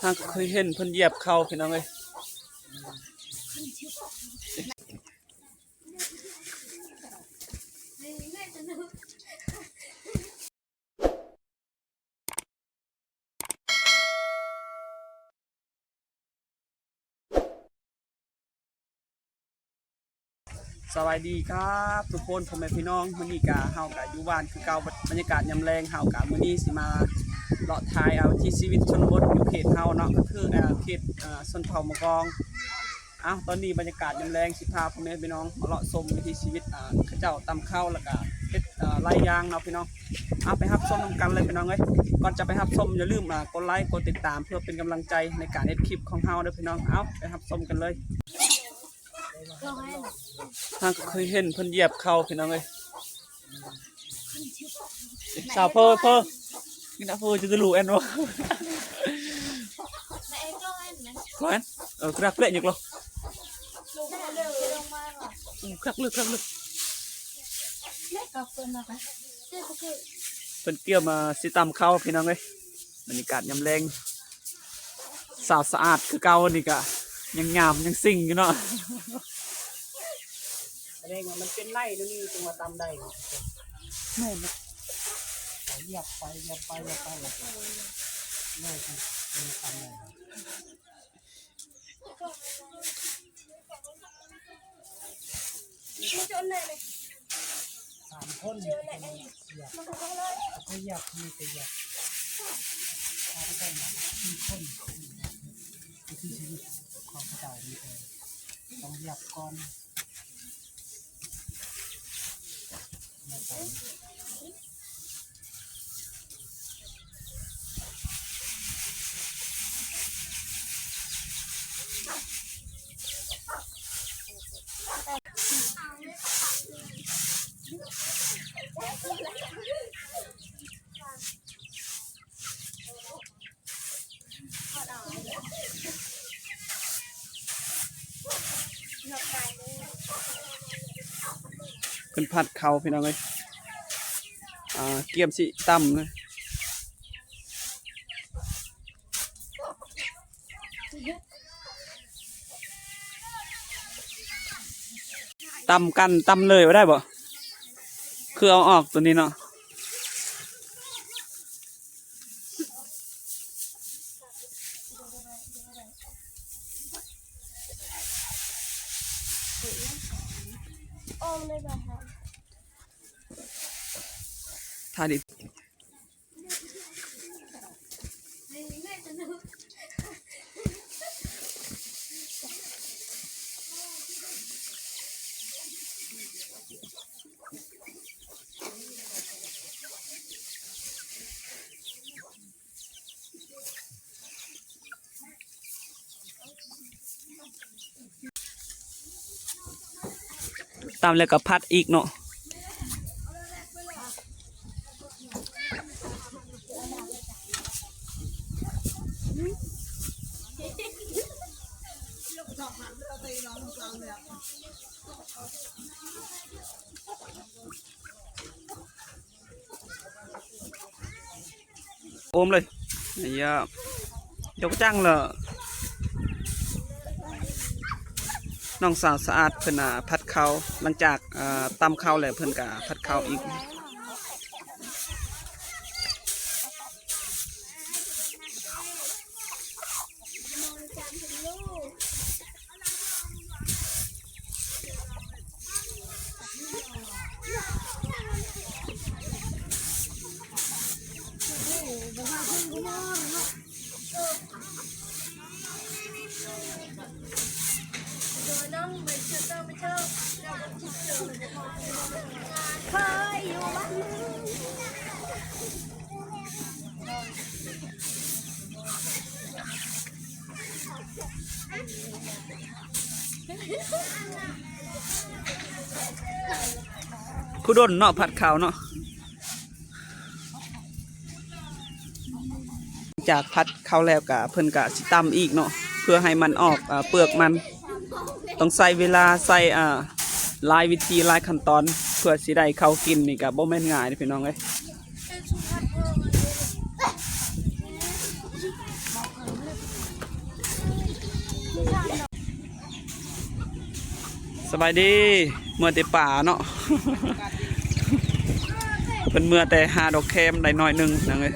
ถ้าเคยเห็นเพิ่นเหยียบเข่าพี่น้องเอ้ยสวัสดีครับทุกคนพ่อแม่พี่น้องมื้อนี้ก็เฮาก็อยู่บ้านคือเก่าบรรยากาศยามแลงเฮาก็มื้อนี้สิมาเลาะทายเอาที่ชีวิตชนบทอยู่เขตเฮาเนาะก็คือเขตชนเผ่ามะกองตอนนี้บรรยากาศยามแลงสิพาพ่อแม่พี่น้องมาเลาะชมวิถีชีวิตเขาเจ้าตำข้าวแล้วก็เฮ็ดไร่ยางเนาะพี่น้องไปรับชมนำกันเลยพี่น้องเอ้ยก่อนจะไปรับชมอย่าลืมกดไลค์กดติดตามเพื่อเป็นกำลังใจในการเฮ็ดคลิปของเฮาเด้อพี่น้องไปรับชมกันเลยถ้าเคยเห็นเพิ่นเหยียบเข่าพี่น้องเอ้ยสาวเพอนี่นะเพอจะรู้แอนวะก่อนกระเปรี้ยหรอครักลึกเพิ่นเกี่ยวมาสิตำข้าวพี่น้องเอ้ยบรรยากาศยามแลงสาวสะอาดคือเก่านี่ก็ยังงามยังสิ่งอยู่เนาะแสดงว่ามันเป็นไร่นี่จึงมาตำได้แม่เหยียบไปแม่คือตำได้3 คนเหยียบมีแต่เหยียบ4 คนที่ชีวิตของเขาเจ้ามีแต่ต้องเหยียบก่อนเป็นผัดเขาพี่น้องเลยเกี๊ยมสิต่ำเลยต่ำกันต่ำเลยว่าได้บ่คือเอาออกตัวนี้เนาะท่าดิตามแล้วก็พัดอีกเนาะโอมเลยอย่ายกจังเลยน้องสาวสะอาดเพิ่นผัดข้าวหลังจากตำข้าวแล้วเพิ่นก็ผัดข้าวอีก ผู้ดนเนาะผัดข้าวเนาะจากผัดข้าวแล้วกะเพิ่นกะสิตำอีกเนาะเพื่อให้มันออกเปลือกมันต้องใส่เวลาใส่หลายวิธีหลายขั้นตอนเพื่อสิได้เข้ากินนี่กะบ่แม่นง่ายเด้อพี่น้องเอ้ยสบายดีเมื่อแต่ป่าเนาะ เป็นเมื่อแต่หาดอกแคมได้หน่อยหนึงนั่งเลย